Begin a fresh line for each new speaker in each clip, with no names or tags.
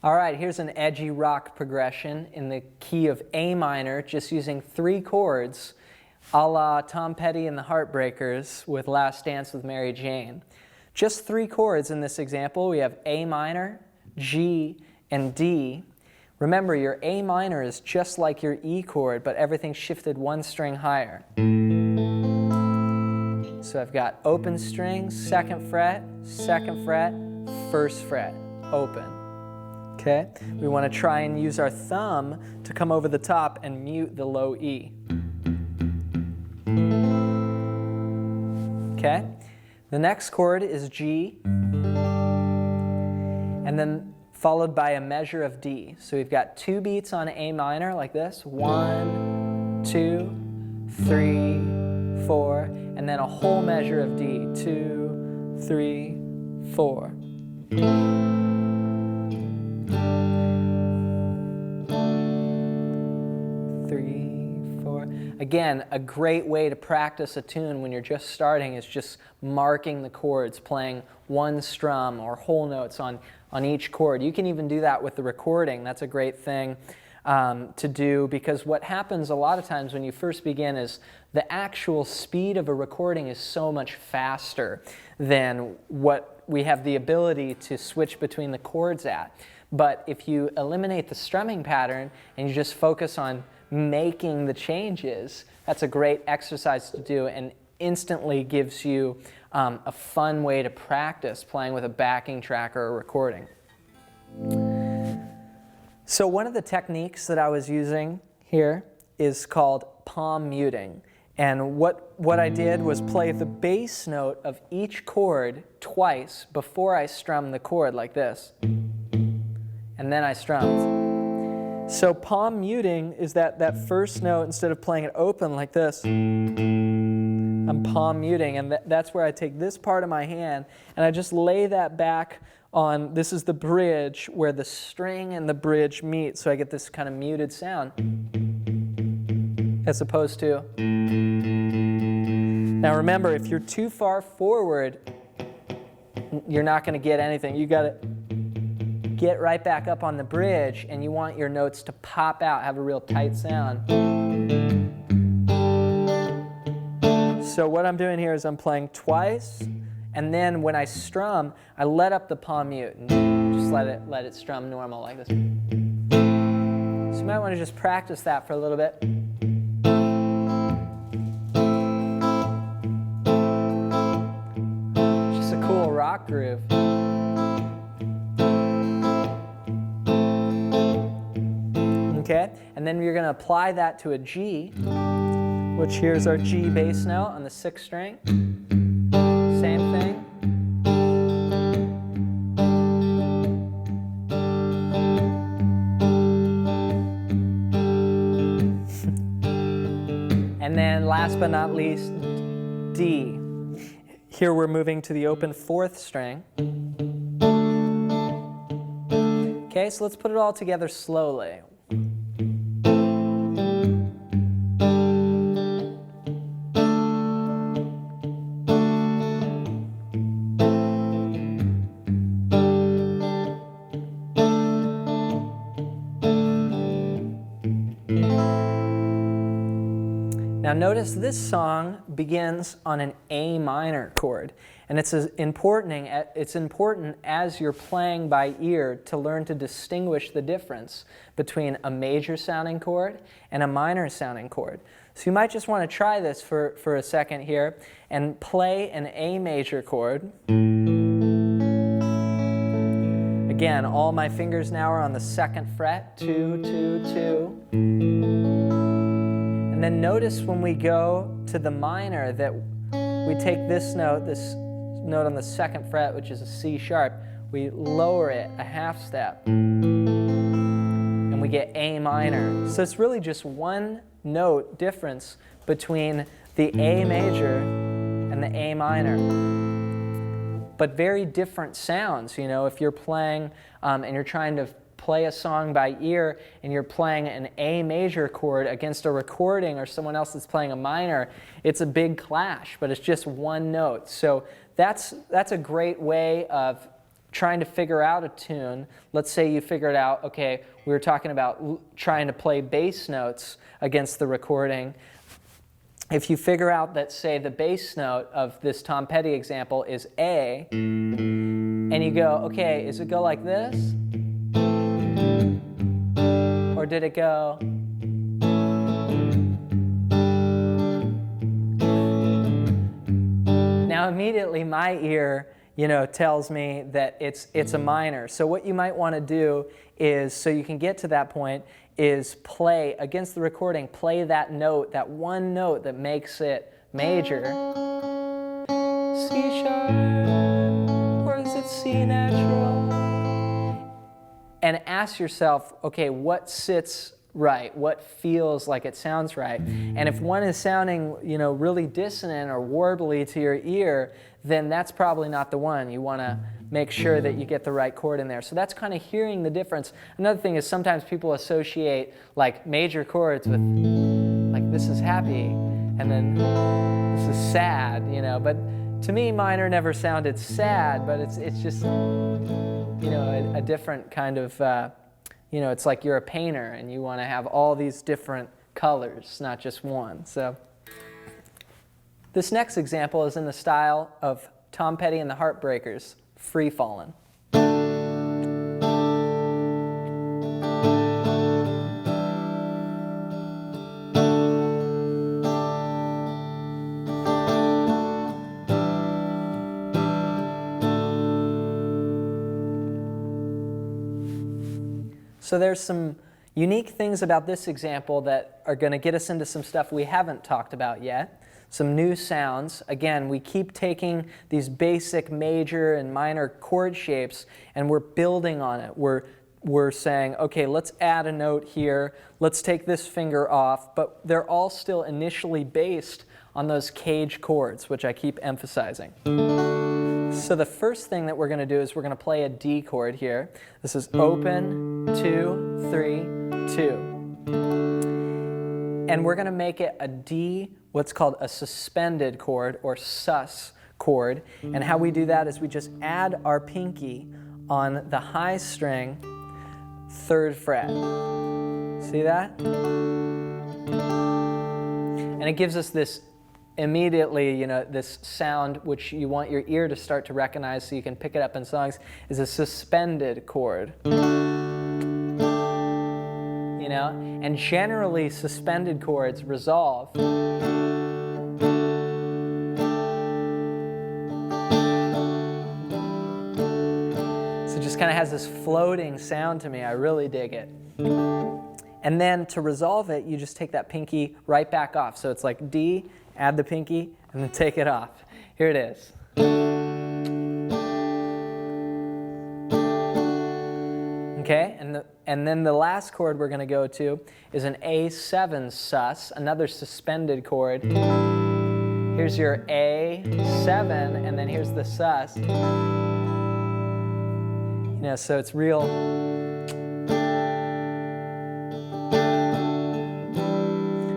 All right, here's an edgy rock progression in the key of A minor, just using 3 chords, a la Tom Petty and the Heartbreakers with Last Dance with Mary Jane. Just 3 chords in this example. We have A minor, G, and D. Remember, your A minor is just like your E chord, but everything's shifted 1 string higher. So I've got open string, 2nd fret, 1st fret, open. Okay? We want to try and use our thumb to come over the top and mute the low E. Okay? The next chord is G, and then followed by a measure of D. So we've got 2 beats on A minor like this. 1, 2, 3, 4, and then a whole measure of D. 2, 3, 4. Again, a great way to practice a tune when you're just starting is just marking the chords, playing 1 strum or whole notes on each chord. You can even do that with the recording. That's a great thing to do, because what happens a lot of times when you first begin is the actual speed of a recording is so much faster than what we have the ability to switch between the chords at. But if you eliminate the strumming pattern and you just focus on making the changes, that's a great exercise to do and instantly gives you a fun way to practice playing with a backing track or a recording. So one of the techniques that I was using here is called palm muting. And what I did was play the bass note of each chord twice before I strummed the chord like this. And then I strummed. So palm muting is that first note, instead of playing it open like this, I'm palm muting, and that's where I take this part of my hand and I just lay that back on, this is the bridge where the string and the bridge meet, so I get this kind of muted sound, as opposed to. Now remember, if you're too far forward, you're not going to get anything. You got to get right back up on the bridge, and you want your notes to pop out, have a real tight sound. So what I'm doing here is I'm playing twice, and then when I strum, I let up the palm mute and just let it strum normal like this. So you might want to just practice that for a little bit. Just a cool rock groove. Okay, and then you're going to apply that to a G, which here's our G bass note on the 6th string. Same thing. And then last but not least, D. Here we're moving to the open 4th string. Okay, so let's put it all together slowly. Now notice this song begins on an A minor chord, and it's important as you're playing by ear to learn to distinguish the difference between a major sounding chord and a minor sounding chord. So you might just want to try this for a second here and play an A major chord. Again, all my fingers now are on the 2nd fret, 2, 2, 2. And then notice when we go to the minor that we take this note on the 2nd fret, which is a C sharp, we lower it a half step, and we get A minor. So it's really just 1 note difference between the A major and the A minor. But very different sounds, you know, if you're playing and you're trying to play a song by ear and you're playing an A major chord against a recording or someone else that's playing a minor, it's a big clash, but it's just 1 note. So that's a great way of trying to figure out a tune, let's say you figured out, okay, we were talking about trying to play bass notes against the recording. If you figure out that, say, the bass note of this Tom Petty example is A, and you go, okay, does it go like this? Or did it go? Now immediately my ear, tells me that it's a minor. So what you might want to do is, so you can get to that point, is play, against the recording, play that note, that one note that makes it major. C sharp, or is it C natural? And ask yourself, okay, what sits right? What feels like it sounds right? And if one is sounding, really dissonant or warbly to your ear, then that's probably not the one. You want to make sure that you get the right chord in there. So that's kind of hearing the difference. Another thing is sometimes people associate like major chords with like this is happy and then this is sad, But to me, minor never sounded sad, but it's just, a different kind of, it's like you're a painter and you want to have all these different colors, not just one. So this next example is in the style of Tom Petty and the Heartbreakers, Free Fallin'. So there's some unique things about this example that are going to get us into some stuff we haven't talked about yet. Some new sounds. Again, we keep taking these basic major and minor chord shapes and we're building on it. We're saying, okay, let's add a note here. Let's take this finger off. But they're all still initially based on those cage chords, which I keep emphasizing. So the first thing that we're going to do is we're going to play a D chord here. This is open, 2, 3, 2. And we're going to make it a D, what's called a suspended chord or sus chord. And how we do that is we just add our pinky on the high string, 3rd fret. See that? And it gives us this immediately, this sound which you want your ear to start to recognize so you can pick it up in songs is a suspended chord. And generally suspended chords resolve. So it just kind of has this floating sound to me. I really dig it. And then to resolve it, you just take that pinky right back off. So it's like D, add the pinky, and then take it off. Here it is. Okay, and then the last chord we're going to go to is an A7 sus, another suspended chord. Here's your A7, and then here's the sus. So it's real.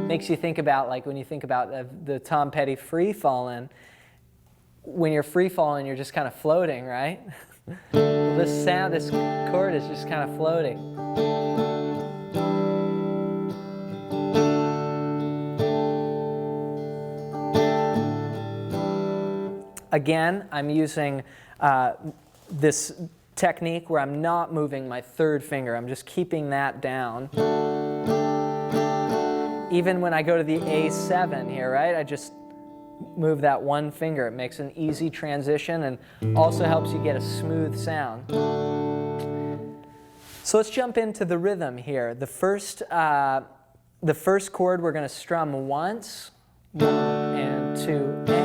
Makes you think about, like when you think about the Tom Petty Free Fallin', when you're free falling, you're just kind of floating, right? Well, this chord is just kind of floating. Again, I'm using this technique where I'm not moving my 3rd finger. I'm just keeping that down. Even when I go to the A7 here, right? I just move that one finger. It makes an easy transition and also helps you get a smooth sound. So let's jump into the rhythm here. The first chord we're going to strum once, 1 and 2 and 3.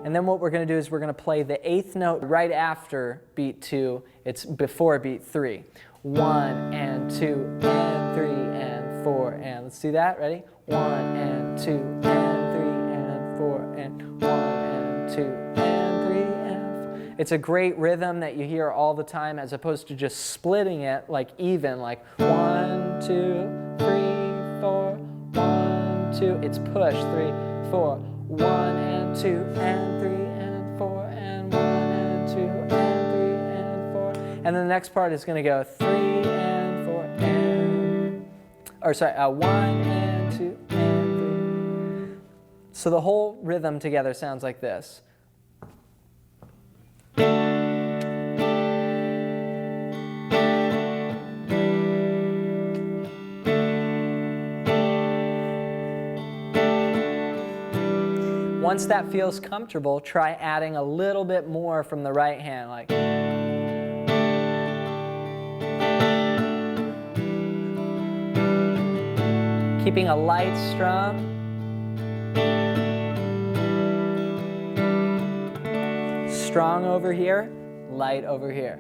And then what we're going to do is we're going to play the 8th note right after beat 2. It's before beat 3. 1 and 2 and 3 and 4 and let's do that. Ready? 1 and 2 and 3 and 4 and 1 and 2 and 3 and 4. It's a great rhythm that you hear all the time as opposed to just splitting it like even, like 1, 2, 3, 4, 1, 2. It's push 3, 4, 1 and 2 and 3 and 4 and 1 and 2 and 3 and And then the next part is going to go 3 and 4 and, or sorry, 1 and 2 and 3. So the whole rhythm together sounds like this. Once that feels comfortable, try adding a little bit more from the right hand, like. Keeping a light strum. Strong over here, light over here.